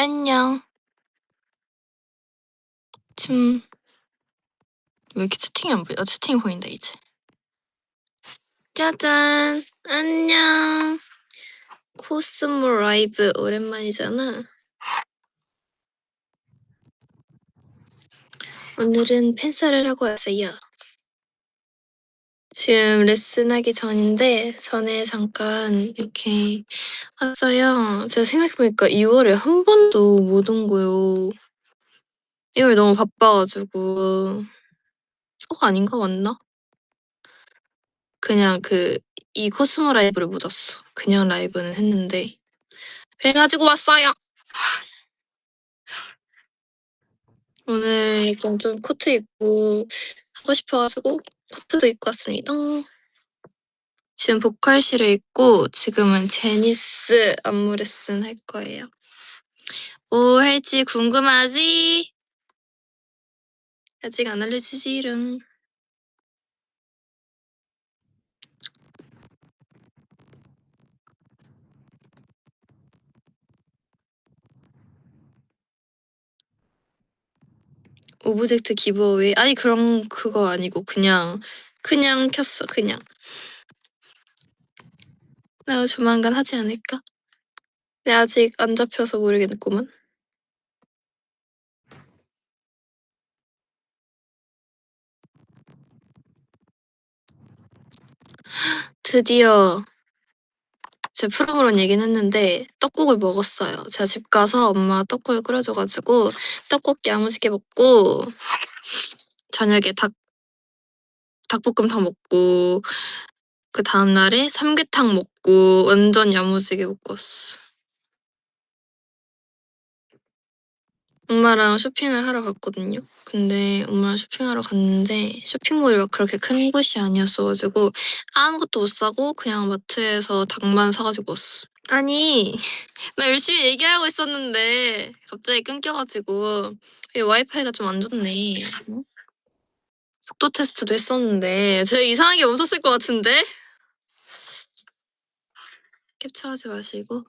안녕. 지금 왜 이렇게 채팅이 안 보여? 채팅이 보인다 이제. 짜잔. 안녕. 코스모 라이브 오랜만이잖아. 오늘은 팬싸를 하고 왔어요. 지금 레슨하기 전인데 전에 잠깐 이렇게 왔어요. 제가 생각해보니까 2월에 한 번도 못 온 거요. 2월 너무 바빠가지고. 아닌가 맞나? 그냥 이 코스모 라이브를 못 왔어. 그냥 라이브는 했는데. 그래가지고 왔어요. 오늘 약간 좀 코트 입고 하고 싶어가지고 코트도 입고 왔습니다. 지금 보컬실에 있고 지금은 제니스 안무 레슨 할 거예요. 뭐 할지 궁금하지? 아직 안 알려주지롱. 오브젝트 기브어웨이? 아니 그럼 그거 아니고 그냥 켰어 그냥. 나 조만간 하지 않을까? 근데 아직 안 잡혀서 모르겠구만. 드디어 제 프로그램 얘기는 했는데 떡국을 먹었어요. 제가 집 가서 엄마가 떡국을 끓여줘가지고 떡볶이 야무지게 먹고 저녁에 닭볶음탕 먹고 그 다음날에 삼계탕 먹고 완전 야무지게 먹고 왔어. 엄마랑 쇼핑을 하러 갔거든요. 근데 엄마랑 쇼핑하러 갔는데 쇼핑몰이 막 그렇게 큰 곳이 아니었어가지고 아무것도 못 사고 그냥 마트에서 닭만 사가지고 왔어. 아니 나 열심히 얘기하고 있었는데 갑자기 끊겨가지고 와이파이가 좀 안 좋네. 속도 테스트도 했었는데 제가 이상하게 멈췄을 것 같은데? 캡처하지 마시고.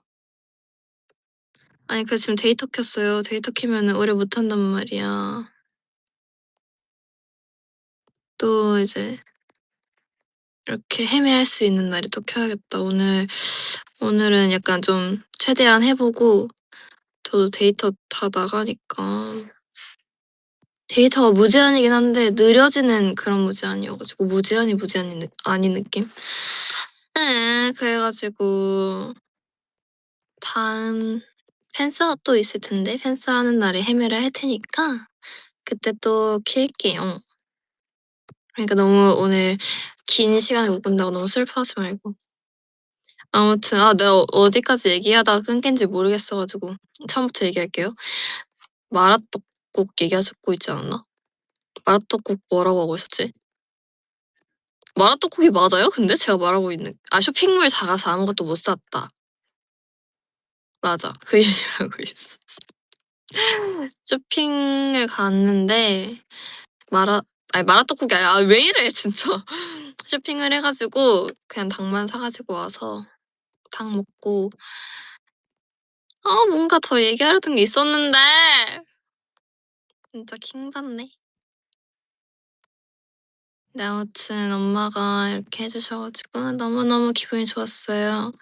아니 지금 데이터 켰어요. 데이터 키면은 오래 못한단 말이야. 또 이제 이렇게 헤매할 수 있는 날에 또 켜야겠다. 오늘은 약간 좀 최대한 해보고 저도 데이터 다 나가니까 데이터가 무제한이긴 한데 느려지는 그런 무제한이어가지고 무제한이 아닌 느낌? 그래가지고 다음 팬싸가 또 있을 텐데 팬싸 하는 날에 헤매를 할 테니까 그때 또 킬게요. 그러니까 너무 오늘 긴 시간에 못 본다고 너무 슬퍼하지 말고. 아무튼 내가 어디까지 얘기하다가 끊긴지 모르겠어가지고 처음부터 얘기할게요. 마라떡국 얘기하고 있지 않았나? 마라떡국 뭐라고 하고 있었지? 마라떡국이 맞아요? 근데 제가 말하고 있는 쇼핑몰 작아서 아무것도 못 샀다. 맞아. 그 얘기를 하고 있어. 쇼핑을 갔는데 마라떡국이 아니야. 왜 이래 진짜. 쇼핑을 해가지고 그냥 닭만 사가지고 와서 닭 먹고 뭔가 더 얘기하려던 게 있었는데 진짜 킹받네. 네, 아무튼 엄마가 이렇게 해주셔가지고 너무너무 기분이 좋았어요.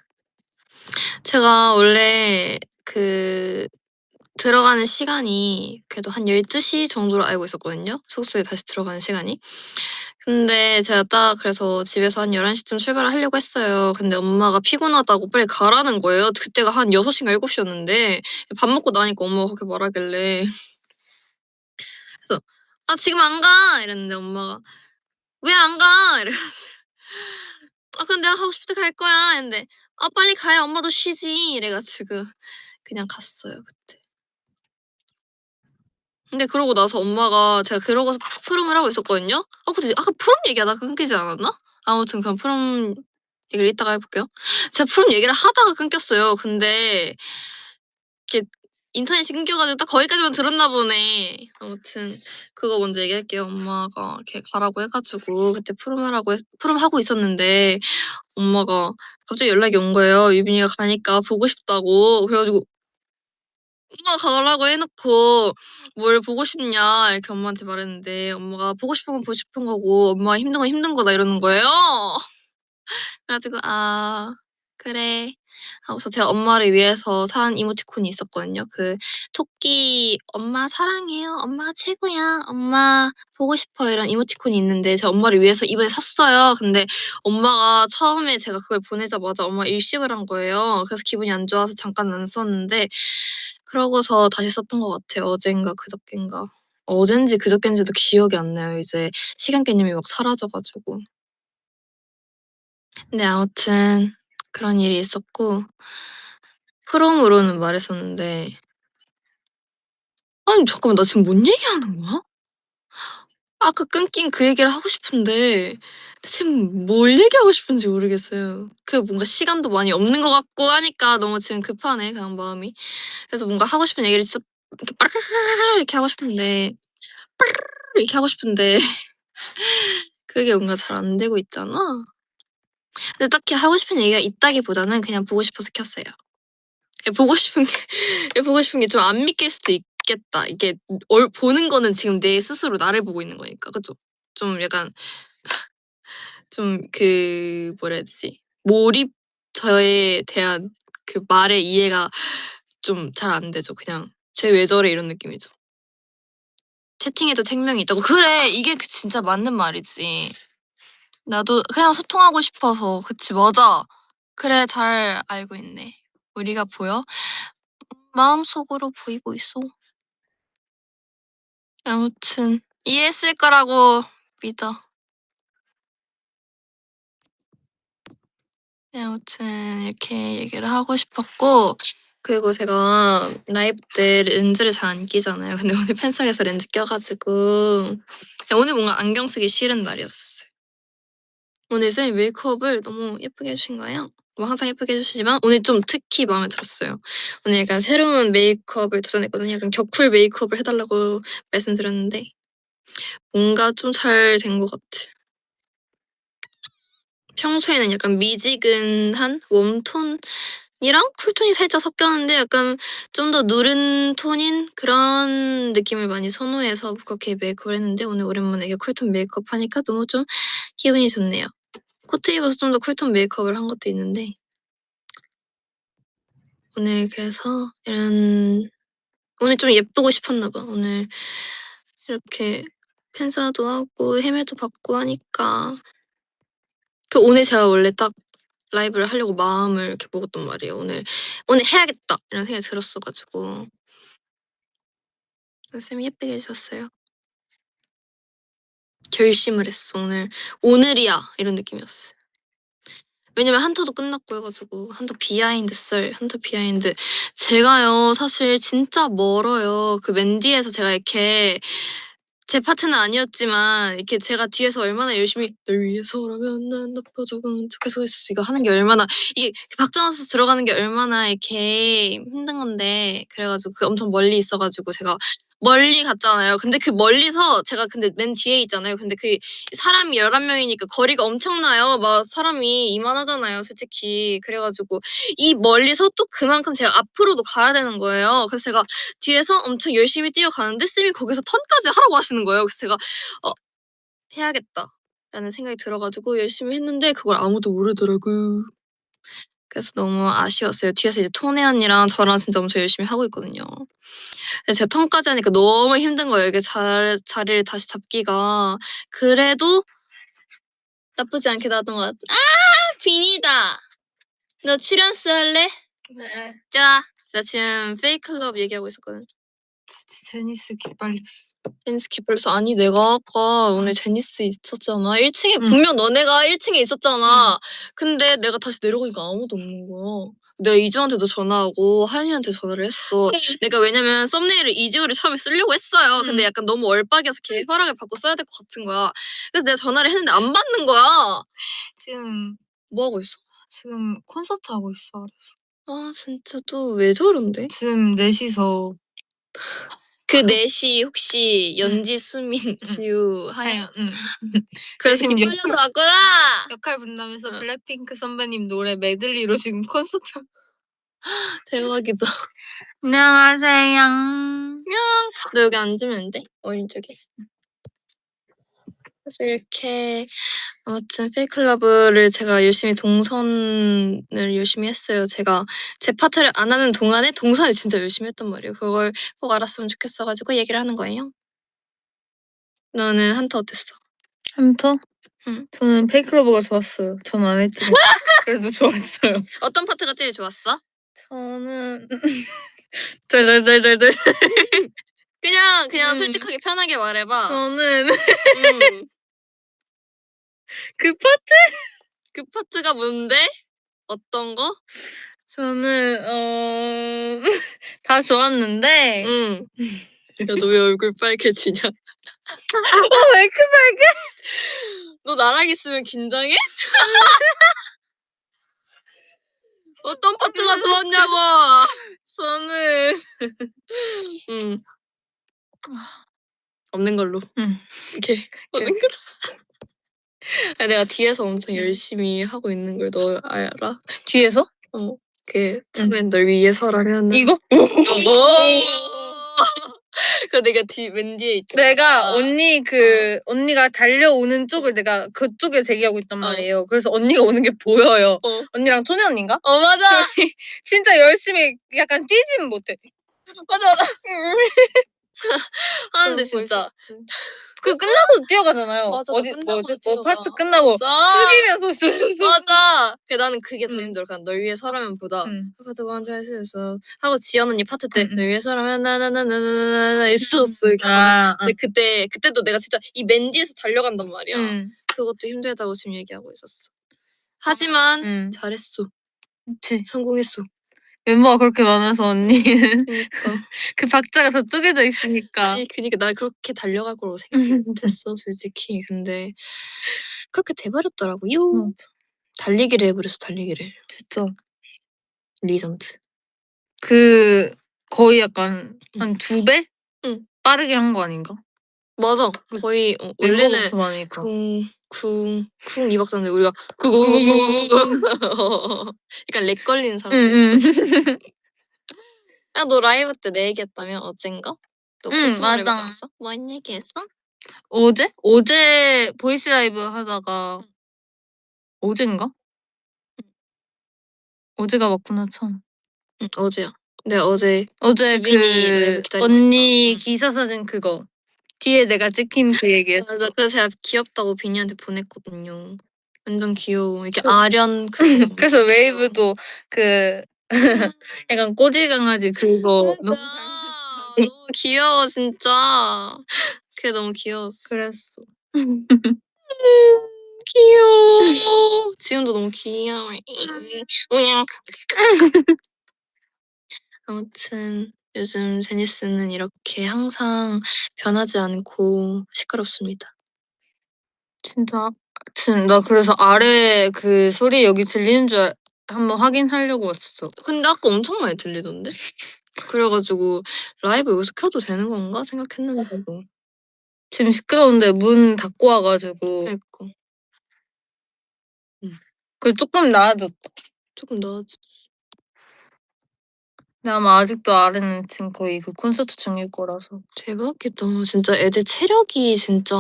제가 원래 들어가는 시간이 그래도 한 12시 정도로 알고 있었거든요. 숙소에 다시 들어가는 시간이. 근데 제가 딱 그래서 집에서 한 11시쯤 출발을 하려고 했어요. 근데 엄마가 피곤하다고 빨리 가라는 거예요. 그때가 한 6시인가 7시였는데 밥 먹고 나니까 엄마가 그렇게 말하길래 그래서 지금 안 가! 이랬는데 엄마가 왜 안 가? 이래가지고 근데 내가 하고 싶을 때 갈 거야. 했는데 빨리 가야 엄마도 쉬지. 이래가지고 그냥 갔어요 그때. 근데 그러고 나서 엄마가 제가 그러고서 프롬을 하고 있었거든요. 근데 아까 프롬 얘기하다가 끊기지 않았나? 아무튼 그럼 프롬 얘기를 이따가 해볼게요. 제가 프롬 얘기를 하다가 끊겼어요. 근데 이렇게 인터넷이 끊겨가지고 딱 거기까지만 들었나 보네. 아무튼 그거 먼저 얘기할게요. 엄마가 이렇게 가라고 해가지고 그때 프롬 하고 있었는데 엄마가 갑자기 연락이 온 거예요. 유빈이가 가니까 보고 싶다고. 그래가지고 엄마가 가라고 해 놓고 "뭘 보고 싶냐?" 이렇게 엄마한테 말했는데 엄마가 "보고 싶은 건 보고 싶은 거고 엄마가 힘든 건 힘든 거다." 이러는 거예요. 그래 가지고 "아 그래." 하고서 제가 엄마를 위해서 산 이모티콘이 있었거든요. 그 토끼 "엄마 사랑해요. 엄마가 최고야. 엄마 보고 싶어." 이런 이모티콘이 있는데 제가 엄마를 위해서 이번에 샀어요. 근데 엄마가 처음에 제가 그걸 보내자마자 엄마가 일십을 한 거예요. 그래서 기분이 안 좋아서 잠깐 안 썼는데 그러고서 다시 썼던 것 같아요. 어젠가 그저껜가. 어젠지 그저껜지도 기억이 안 나요. 이제 시간 개념이 막 사라져 가지고. 근데 아무튼 그런 일이 있었고 프롬으로는 말했었는데 아니 잠깐만 나 지금 뭔 얘기하는 거야? 아까 끊긴 그 얘기를 하고 싶은데 지금 뭘 얘기하고 싶은지 모르겠어요. 그 뭔가 시간도 많이 없는 것 같고 하니까 너무 지금 급하네 그냥 마음이. 그래서 뭔가 하고 싶은 얘기를 진짜 이렇게 빠르르르 이렇게 하고 싶은데 빠르르르 이렇게 하고 싶은데 그게 뭔가 잘 안 되고 있잖아. 근데 딱히 하고 싶은 얘기가 있다기보다는 그냥 보고 싶어서 켰어요. 보고 싶은 게 보고 싶은 게 좀 안 믿길 수도 있겠다. 이게 보는 거는 지금 내 스스로 나를 보고 있는 거니까. 그죠? 좀 약간 좀 그 뭐라 해야 되지? 몰입 저에 대한 그 말의 이해가 좀 잘 안 되죠. 그냥 '쟤 왜 저래?' 이런 느낌이죠. 채팅에도 생명이 있다고. 그래. 이게 진짜 맞는 말이지. 나도 그냥 소통하고 싶어서. 그치 맞아. 그래 잘 알고 있네. 우리가 보여? 마음속으로 보이고 있어. 아무튼 이해했을 거라고 믿어. 네 아무튼 이렇게 얘기를 하고 싶었고 그리고 제가 라이브 때 렌즈를 잘 안 끼잖아요. 근데 오늘 팬싸에서 렌즈 껴 가지고 오늘 뭔가 안경 쓰기 싫은 날이었어요. 오늘 선생님 메이크업을 너무 예쁘게 해 주신 거예요. 뭐 항상 예쁘게 해 주시지만 오늘 좀 특히 마음에 들었어요. 오늘 약간 새로운 메이크업을 도전했거든요. 약간 격쿨 메이크업을 해 달라고 말씀드렸는데 뭔가 좀 잘 된 것 같아. 평소에는 약간 미지근한 웜톤이랑 쿨톤이 살짝 섞였는데 약간 좀 더 누른 톤인 그런 느낌을 많이 선호해서 그렇게 메이크업을 했는데 오늘 오랜만에 이렇게 쿨톤 메이크업 하니까 너무 좀 기분이 좋네요. 코트 입어서 좀 더 쿨톤 메이크업을 한 것도 있는데 오늘 그래서 이런 오늘 좀 예쁘고 싶었나 봐. 오늘 이렇게 팬사도 하고 헤매도 받고 하니까 그 오늘 제가 원래 딱 라이브를 하려고 마음을 이렇게 먹었단 말이에요. '오늘 해야겠다.' 이런 생각이 들었어 가지고 선생님이 예쁘게 해 주셨어요. 결심을 했어. '오늘이야.' 이런 느낌이었어요. 왜냐면 한 터도 끝났고 해 가지고 한 터 비하인드 썰 한 터 비하인드 제가요 사실 진짜 멀어요. 그 맨 뒤에서 제가 이렇게 제 파트는 아니었지만 이렇게 제가 뒤에서 얼마나 열심히 "널 위해서라면 난 나빠져가는 척해서 했었어." 이거 하는 게 얼마나 이게 박자맞춰서 들어가는 게 얼마나 이렇게 힘든 건데 그래 가지고 그 엄청 멀리 있어 가지고 제가 멀리 갔잖아요. 근데 그 멀리서 제가 근데 맨 뒤에 있잖아요. 근데 그 사람이 11명이니까 거리가 엄청나요. 막 사람이 이만하잖아요 솔직히. 그래 가지고 이 멀리서 또 그만큼 제가 앞으로도 가야 되는 거예요. 그래서 제가 뒤에서 엄청 열심히 뛰어가는데 쌤이 거기서 턴까지 하라고 하시는 거예요. 그래서 제가 '어 해야겠다.'라는 생각이 들어 가지고 열심히 했는데 그걸 아무도 모르더라고요. 그래서 너무 아쉬웠어요. 뒤에서 이제 토네 언니랑 저랑 진짜 엄청 열심히 하고 있거든요. 근데 제가 턴까지 하니까 너무 힘든 거예요. 이게 자리를 다시 잡기가. 그래도 나쁘지 않게 나왔던 것 같아. 아 비니다. 너 출연스 할래? 네. 자, 나 지금 페이클럽 얘기하고 있었거든. 제니스 기빨렸어. 제니스 기빨렸어. 아니 내가 아까 오늘 제니스 있었잖아. 1층에 분명 너네가 1층에 있었잖아. 근데 내가 다시 내려가니까 아무도 없는 거야. 내가 이주한테도 전화하고 하연이한테 전화를 했어. 내가 왜냐면 썸네일을 이지우를 처음에 쓰려고 했어요. 근데 약간 너무 얼빡이어서 걔 허락을 받고 써야 될 것 같은 거야. 그래서 내가 전화를 했는데 안 받는 거야. 지금 뭐 하고 있어? 지금 콘서트 하고 있어. 아 진짜 또 왜 저런데? 지금 넷이서 그 넷이 혹시 연지, 수민, 지우, 하연? 하연. 응. 그래서 지금 기빨려서 왔구나. 역할 분담해서 응. 블랙핑크 선배님 노래 메들리로 지금 콘서트. 대박이다. 안녕하세요. 너 여기 앉으면 돼? 오른쪽에. 그래서 이렇게 아무튼 페이클러브를 제가 열심히 동선을 열심히 했어요. 제가 제 파트를 안 하는 동안에 동선을 진짜 열심히 했단 말이에요. 그걸 꼭 알았으면 좋겠어가지고 얘기를 하는 거예요. 너는 한터 어땠어? 한터? 응. 저는 페이클러브가 좋았어요. 전 안 했지만 그래도 좋았어요. 어떤 파트가 제일 좋았어? 저는 덜덜덜덜덜. 그냥 솔직하게 편하게 말해봐. 저는 그 그 파트가 뭔데? 어떤 거? 저는 다 좋았는데 야, 너 왜 얼굴 빨개지냐? 왜 이렇게 빨개? 너 나랑 있으면 긴장해? 어떤 파트가 좋았냐고! 저는 없는 걸로. 이렇게 없는 걸로. 아니, 내가 뒤에서 엄청 열심히 하고 있는 걸 너 알아? 뒤에서? 처음엔 널 위해서라면 이거? 그 내가 맨 뒤에 있잖아. 내가 언니가 달려오는 쪽을 내가 그쪽에 대기하고 있단 말이에요. 그래서 언니가 오는 게 보여요. 언니랑 토네 언니인가? 맞아. 진짜 열심히 약간 뛰진 못해. 맞아. 하는데 진짜. 그 끝나고 뛰어가잖아요. 맞아, 어디 끝나고 뭐 뛰어가. 파트 끝나고 숙이면서 슈슈슈. 맞아. 나는 그게 더 힘들어. 그냥 널 위해서라면 보다. 파트 먼저 할 수 있어. 하고 지연 언니 파트 때 널 위해서라면 나나나나나나나 있었어. 근데 그때도 내가 진짜 이 맨 뒤에서 달려간단 말이야. 그것도 힘들다고 지금 얘기하고 있었어. 하지만 잘했어. 그치. 성공했어. 멤버가 그렇게 많아서 언니는 그러니까. 그 박자가 더 쪼개져 있으니까. 아니 그러니까 나 그렇게 달려갈 거라고 생각 못했어 솔직히. 근데 그렇게 돼버렸더라고요. 달리기를 해버렸어. 달리기를. 진짜. 리전드. 거의 약간 한 2배? 응. 빠르게 한 거 아닌가? 맞아. 거의 원래는 더 많으니까. 쿵 이 박자인데 우리가 구구구구구 약간 렉 걸리는 사람들. 야, 너 라이브 때 내 얘기했다며 어젠가? 너 코스 라이브 맞아. 갔어? 뭔 얘기했어? 어제? 어제 보이스 라이브 하다가 어젠가? 어제가 맞구나 참. 응, 어제야. 내가 어제 어제 라이브 기다리고 언니 있다. 기사 사진 그거 뒤에 내가 찍힌 그 얘기했어. 맞아. 그래서 제가 귀엽다고 비니한테 보냈거든요. 완전 귀여워. 이렇게 아련 그래서 웨이브도 약간 꼬질 강아지 그거 너무 귀여워 진짜. 그게 너무 귀여웠어. 그랬어. 귀여워. 지금도 너무 귀여워. 그냥 아무튼 요즘 제니스는 이렇게 항상 변하지 않고 시끄럽습니다. 진짜 나 그래서 아래 그 소리 여기 들리는 줄 한번 확인하려고 왔어. 근데 아까 엄청 많이 들리던데? 그래가지고 라이브 여기서 켜도 되는 건가 생각했는데도. 지금 시끄러운데 문 닫고 와가지고. 그러니까. 그 조금 나아졌다. 조금 나아지. 근데 아마 아직도 아래는 지금 거의 그 콘서트 중일 거라서. 대박이다. 진짜 애들 체력이 진짜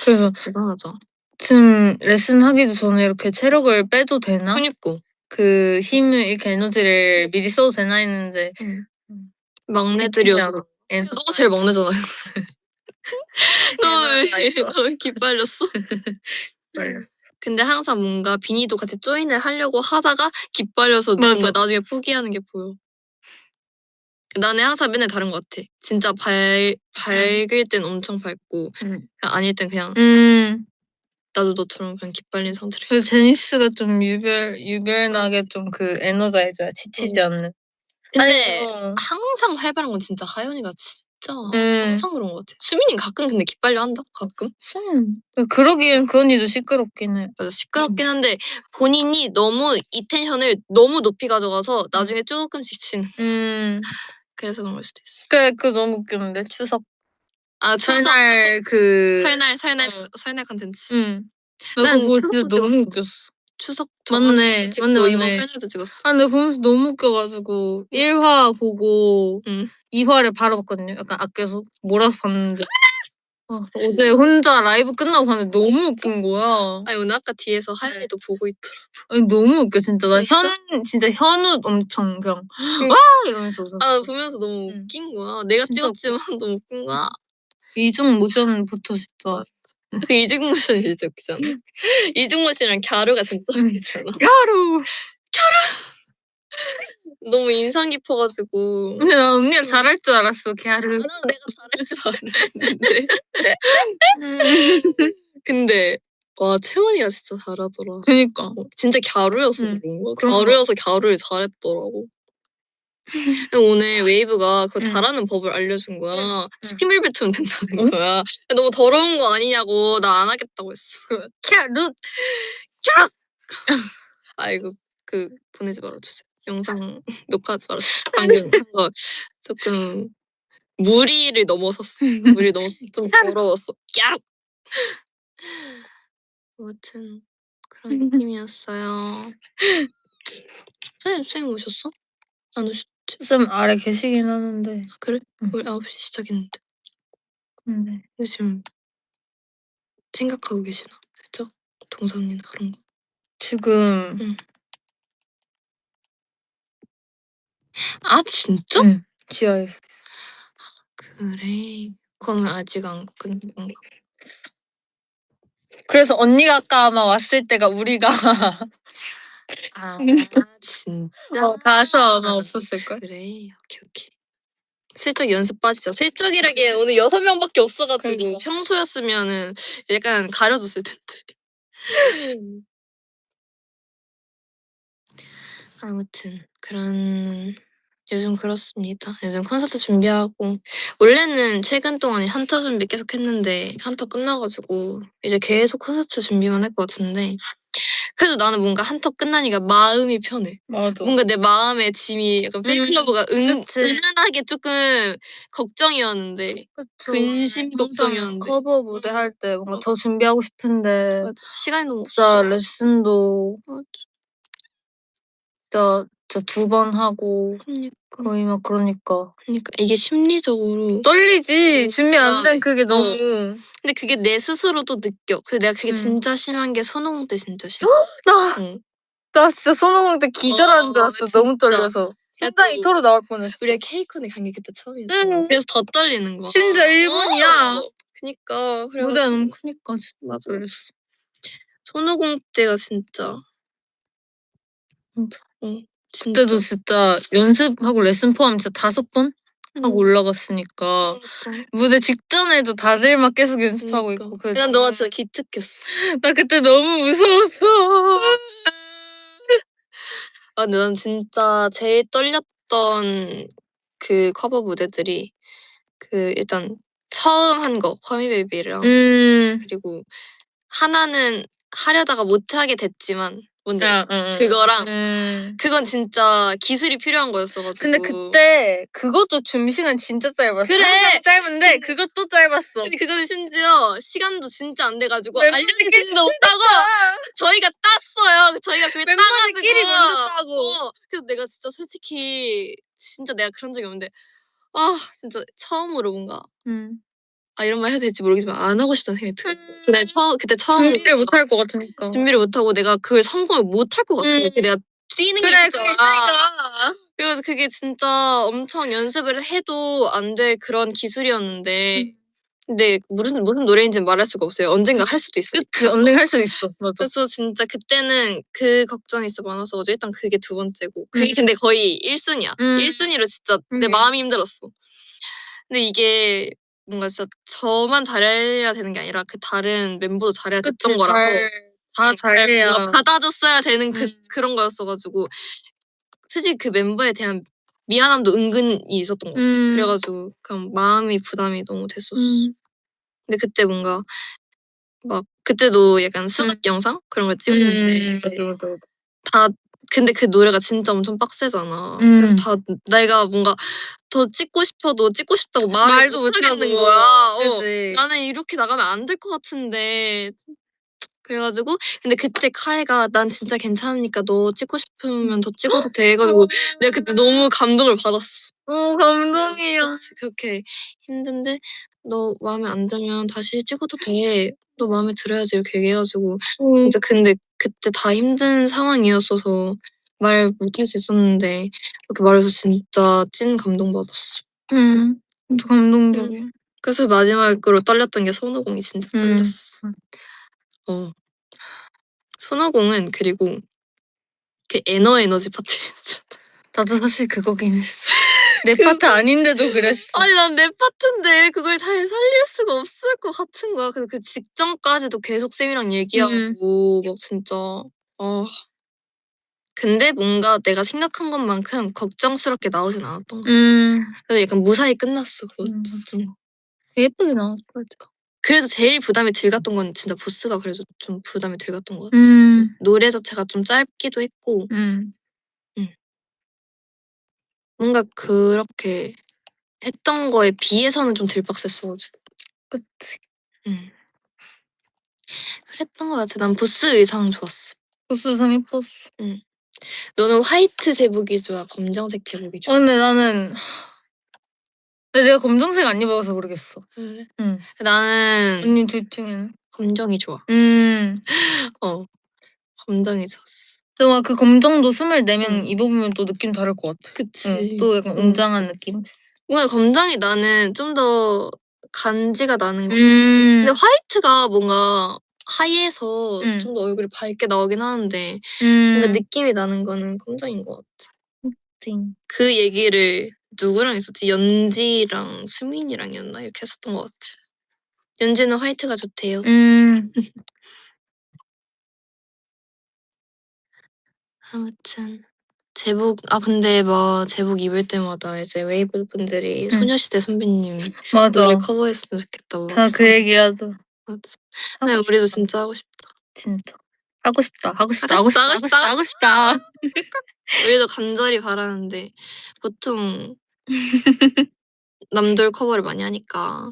그래서 대단하다. 지금 레슨 하기도 전에 이렇게 체력을 빼도 되나? 그니까. 그 힘을 이렇게 에너지를 미리 써도 되나 했는데 막내들이어서. 너가 제일 막내잖아요. 너무 기빨렸어? 기빨렸어. 근데 항상 뭔가 비니도 같이 조인을 하려고 하다가 기빨려서 뭔가 나중에 포기하는 게 보여. 나는 항상 맨날 다른 것 같아. 진짜 밝을 땐 엄청 밝고 아닐 땐 그냥 나도 너처럼 그냥 기빨린 상태로 있어. 제니스가 좀 유별나게 좀 그 에너자이저야. 지치지 않는. 근데 항상 활발한 건 진짜 하연이가 진짜 항상 그런 것 같아. 수민이는 가끔 근데 기빨려 한다. 가끔. 수민 그러기엔 그 언니도 시끄럽긴 해. 맞아 시끄럽긴 한데 본인이 너무 이 텐션을 너무 높이 가져가서 나중에 조금씩 치는. 그래서 그런 걸 수도 있어. 그래 그거 너무 웃겼는데 추석. 추석 설날 설날 컨텐츠. 나 그거 진짜 너무 웃겼어. 추석 맞네. 찍고 맞네, 이번 맞네. 설날도 찍었어. 아, 근데 보면서 너무 웃겨가지고 1화 보고 응. 2화를 바로 봤거든요. 약간 아껴서 몰아서 봤는데 어제 혼자 라이브 끝나고 봤는데 너무 웃긴 거야. 아니 오늘 아까 뒤에서 하연이도 보고 있더라. 아니 너무 웃겨 진짜. 나 진짜? 진짜 현우 엄청 그냥 응. 와 이러면서 웃었어. 아 보면서 너무 응. 웃긴 거야. 내가 진짜 찍었지만 너무 웃긴 거야. 이중 모션부터 진짜. 맞아. 그 이중모션이 진짜 웃기잖아. 이중모션이랑 갸루가 진짜 웃기잖아. 야루. 너무 인상 깊어가지고. 근데 나 언니가 잘할 줄 알았어. 갸루. 아, 내가 잘할 줄 알았는데. 근데 와 채원이가 진짜 잘하더라. 그니까. 진짜 갸루여서 응. 그런가? 그런가? 갸루여서 갸루를 잘했더라고. 근데 오늘 웨이브가 그거 응. 잘하는 법을 알려준 거야. 응. 힘을 뱉으면 된다는 응? 거야. 너무 더러운 거 아니냐고 나 안 하겠다고 했어. 갸루. 아이고 그 보내지 말아주세요. 영상 녹화하지 말아주세요. 방금 한 거 조금 무리를 넘어섰어. 무리 넘어서 좀 더러웠어. 야! 아무튼 그런 느낌이었어요. 선생님 오셨어? 안 오셨지? 쌤 아래 계시긴 하는데. 아, 그래? 응. 우리 9시 시작했는데. 네. 요즘 생각하고 계시나? 살짝 동선이나 그런 거. 지금 응. 아 진짜? 응. 지하에서. 그래. 그러면 아직 안 끝난 건가? 그래서 언니가 아까 아마 왔을 때가 우리가 아 진짜? 가서 아마 없었을걸? 그래. 오케이. 슬쩍 연습 빠지자. 슬쩍이라기엔 오늘 6명밖에 없어가지고 그러니까. 평소였으면은 약간 가려줬을 텐데. 아무튼 그런 요즘 그렇습니다. 요즘 콘서트 준비하고 원래는 최근 동안 한터 준비 계속 했는데 한터 끝나가지고 이제 계속 콘서트 준비만 할 것 같은데 그래도 나는 뭔가 한터 끝나니까 마음이 편해. 맞아. 뭔가 내 마음의 짐이 약간 팬클러브가 그치. 은은하게 조금 걱정이었는데 그쵸. 근심 걱정이었는데 커버 무대 할 때 뭔가 더 준비하고 싶은데 맞아. 시간이 너무 진짜 없어. 레슨도 맞아. 진짜 2번 하고 그러니까. 거의 막 그러니까 이게 심리적으로 떨리지. 준비 안 된 그게 너무 근데 그게 내 스스로도 느껴. 근데 내가 그게 응. 진짜 심한 게 손오공 때 진짜 심해. 응. 나 진짜 손오공 때 기절하는 줄 알았어. 진짜. 너무 떨려서 심장이 또 토로 나올 뻔했어. 우리가 케이콘에 간 게 그때 처음이었어. 응. 그래서 더 떨리는 거야. 진짜 일본이야. 그니까 무대 너무 크니까 진짜 맞아. 떨렸어. 손오공 때가 진짜. 진짜. 응. 그때도 진짜 연습하고 레슨 포함 진짜 5번 하고 올라갔으니까 그러니까. 무대 직전에도 다들 막 계속 연습하고 그러니까. 있고. 난 너가 진짜 기특했어. 나 그때 너무 무서웠어. 아 근데 난 진짜 제일 떨렸던 그 커버 무대들이 그 일단 처음 한 거 커미베이비랑 그리고 하나는 하려다가 못하게 됐지만 뭔지 그거랑 그건 진짜 기술이 필요한 거였어가지고 근데 그때 그것도 준비 시간 진짜 짧았어. 그래. 항상 짧은데 그것도 짧았어. 근데 그거는 심지어 시간도 진짜 안 돼가지고 멤버들끼리- 알려주신도 없다고 저희가 땄어요. 저희가 그걸 멤버들끼리 따가지고 먼저 따고. 그래서 내가 진짜 솔직히 진짜 내가 그런 적이 없는데 아 진짜 처음으로 뭔가 아 이런 말 해도 될지 모르겠지만 안 하고 싶다는 생각이 들어. 그때 처음 준비를 못 할 것 같으니까. 준비를 못 하고 내가 그걸 성공을 못 할 것 같아. 그래서 내가 뛰는 게 있잖아. 그러니까. 그래서 그게 진짜 엄청 연습을 해도 안 될 그런 기술이었는데 근데 무슨 노래인지는 말할 수가 없어요. 언젠가 할 수도 있어. 그치, 언젠가 할 수 있어. 맞아. 그래서 진짜 그때는 그 걱정이 진짜 많아서 일단 그게 2번째고 그게 근데 거의 1순위야. 1순위로 진짜 내 마음이 힘들었어. 근데 이게 뭔가 진짜 저만 잘해야 되는 게 아니라 그 다른 멤버도 잘해야 됐던 거라서 다 잘해야. 뭔가 받아줬어야 되는 그런 거였어가지고 솔직히 그 멤버에 대한 미안함도 은근히 있었던 것 같아. 그래가지고 그냥 마음이 부담이 너무 됐었어. 근데 그때 뭔가 막 그때도 약간 수업 영상 그런 거 찍었는데 다 근데 그 노래가 진짜 엄청 빡세잖아. 그래서 다 내가 뭔가 더 찍고 싶어도 찍고 싶다고 말도 못 하겠는 거야. 나는 이렇게 나가면 안 될 것 같은데 그래가지고 근데 그때 카이가 난 진짜 괜찮으니까 너 찍고 싶으면 더 찍어도 돼 해가지고 내가 그때 너무 감동을 받았어. 감동이야. 그치, 그렇게 힘든데 너 마음에 안 들면 다시 찍어도 돼. 너 마음에 들어야지 이렇게 얘기해가지고 진짜 근데 그때 다 힘든 상황이었어서 말 못할 수 있었는데 그렇게 말해서 진짜 찐 감동받았어. 진짜 감동적이야. 그래서 마지막으로 떨렸던 게 손오공이 진짜 떨렸어. 손오공은 그리고 그 에너지 파트 했잖아. 나도 사실 그거긴 했어. 내 파트 아닌데도 그랬어. 아니 난 내 파트인데 그걸 잘 살릴 수가 없을 것 같은 거야. 그래서 그 직전까지도 계속 쌤이랑 얘기하고 막 진짜 근데 뭔가 내가 생각한 것만큼 걱정스럽게 나오진 않았던 것 같아. 그래서 약간 무사히 끝났어. 그것도. 예쁘게 나왔어. 그래도 제일 부담이 덜 갔던 건 진짜 보스가 그래도 좀 부담이 덜 갔던 것 같아. 노래 자체가 좀 짧기도 했고 뭔가 그렇게 했던 거에 비해서는 좀 덜 빡셌어가지고. 그치. 그랬던 것 같아. 난 보스 의상 좋았어. 보스 의상 예뻤어. 너는 화이트 제복이 좋아? 검정색 제복이 좋아? 근데 나는 근데 내가 검정색 안 입어서 모르겠어. 그래? 응. 나는 언니 둘 중에는? 검정이 좋아. 검정이 좋았어. 근데 막 그 검정도 24명 입어보면 또 느낌 다를 것 같아. 그치. 또 약간 웅장한 느낌? 뭔가 검정이 나는 좀 더 간지가 나는 것 같아. 근데 화이트가 뭔가 하이에서 좀 더 얼굴이 밝게 나오긴 하는데 뭔가 느낌이 나는 거는 검정인 것 같아. 그 얘기를 누구랑 했었지? 연지랑 수민이랑이었나? 이렇게 했었던 것 같아. 연지는 화이트가 좋대요. 아무튼 제복 근데 막 제복 입을 때마다 이제 웨이브 분들이 소녀시대 선배님 노래 커버했으면 좋겠다. 막 다 그 얘기하죠. 맞아. 근데 우리도 진짜 하고 싶다. 진짜. 하고 싶다. 우리도 간절히 바라는데 보통 남돌 커버를 많이 하니까.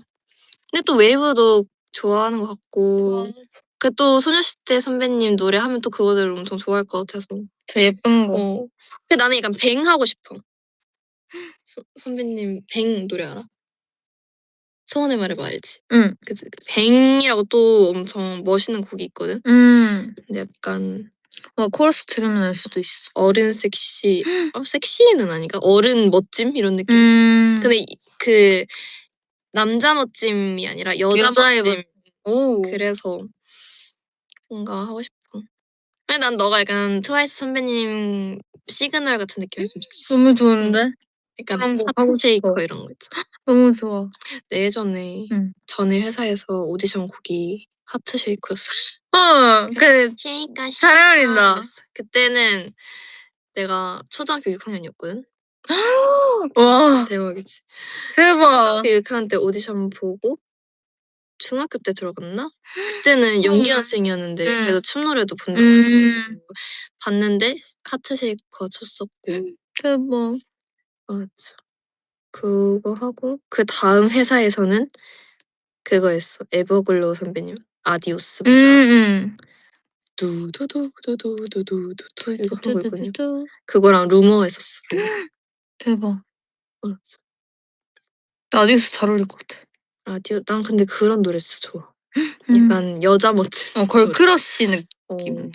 근데 또 웨이브도 좋아하는 것 같고. 그 또 소녀시대 선배님 노래 하면 또 그거를 엄청 좋아할 것 같아서. 저 예쁜 거. 근데 나는 약간 뱅 하고 싶어. 선배님 뱅 노래 알아? 소원의 말해봐 알지? 응. 그치? 뱅이라고 또 엄청 멋있는 곡이 있거든? 근데 약간 코러스 들으면 알 수도 있어. 어른 섹시 섹시는 아닌가? 어른 멋짐 이런 느낌? 근데 그 남자 멋짐이 아니라 여자 멋짐. 그래서 뭔가 하고 싶어. 근데 난 너가 약간 트와이스 선배님 시그널 같은 느낌이었으면 좋겠어. 너무 좋은데? 약간 하트쉐이커 이런 거 있잖아. 너무 좋아. 내 예전에 전에 회사에서 오디션 곡이 하트쉐이커였어. 그래. 쉐이카 잘 어울린다. 이랬어. 그때는 내가 초등학교 6학년이었거든. 와, 대박이지. 대박. 초등학교 6학년 때 오디션 보고 중학교 때 들어갔나? 그때는 연기연생이었는데 그래도 춤 노래도 본다고 해서 봤는데 하트쉐이커 쳤었고. 대박. 맞아. 그거 하고 그 다음 회사에서는 그거 했어. 에버글로우 선배님 아디오스 보자. 두두두두두두두두 이거 한 거 있거든요. 그거랑 루머 했었어. 대박. 맞아. 아디오스 잘 어울릴 것 같아. 난 근데 그런 노래 진짜 좋아. 약간 여자 멋짐. 걸크러쉬 느낌.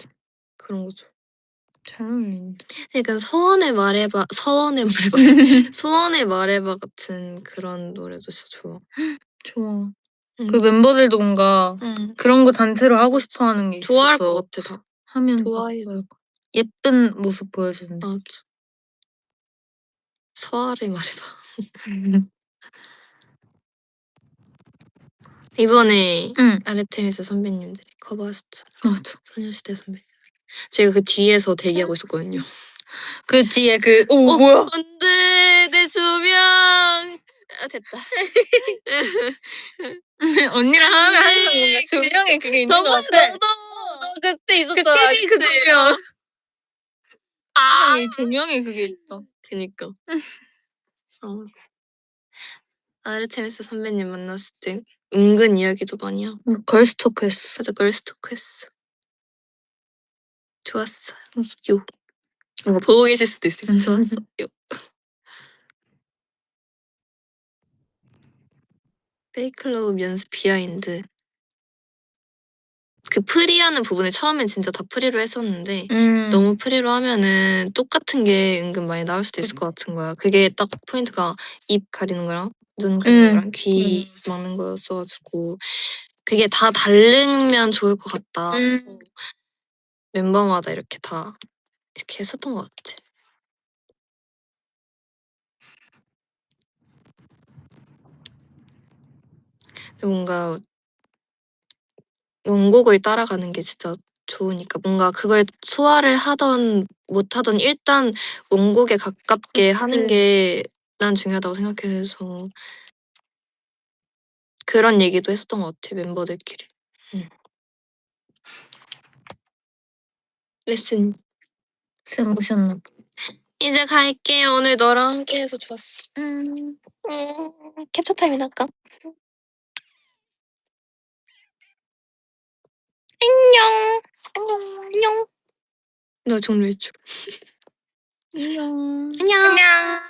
그런 거 좋아. 잘 어울린다. 그러니까 소원의 말해봐 같은 그런 노래도 진짜 좋아. 좋아. 그 멤버들도 뭔가 그런 거 단체로 하고 싶어 하는 게 있어서 좋아할 것 같아 다. 하면 좋아해. 예쁜 모습 보여주는. 맞아. 서아를 말해봐. 이번에 아르테미스 선배님들이 커버하셨잖아. 맞아. 소녀시대 선배님. 제가 그 뒤에서 대기하고 있었거든요. 그 뒤에 뭐야? 안돼 내 조명. 됐다. 언니랑 하면 항상 뭔가 조명에 그게 있는 것 같아. 너 그때 있었잖아. 그 TV 그 그치? 조명. 이 조명에 그게 있어. 그니까. 아르테미스 선배님 만났을 때 은근 이야기도 많이 하고. 걸스토크 했어. 맞아, 걸스토크 했어. 좋았어요. 요. 보고 계실 수도 있어요. 좋았어. 요. 페이클럽 연습 비하인드. 그 프리하는 부분에 처음엔 진짜 다 프리로 했었는데 너무 프리로 하면은 똑같은 게 은근 많이 나올 수도 있을 것 같은 거야. 그게 딱 포인트가 입 가리는 거랑 눈 가리는 거랑 귀 막는 거였어가지고 그게 다 다르면 좋을 것 같다. 해서 멤버마다 이렇게 다 이렇게 했었던 것 같아. 뭔가 원곡을 따라가는 게 진짜 좋으니까 뭔가 그걸 소화를 하던 못하던 일단 원곡에 가깝게 하는 게 난 중요하다고 생각해서 그런 얘기도 했었던 것 같아 멤버들끼리. 레슨 오셨나 봐. 이제 갈게. 오늘 너랑 함께해서 좋았어. 캡처 타임이나 할까? 안녕. 안녕. 너 종료해줘. 안녕. 안녕.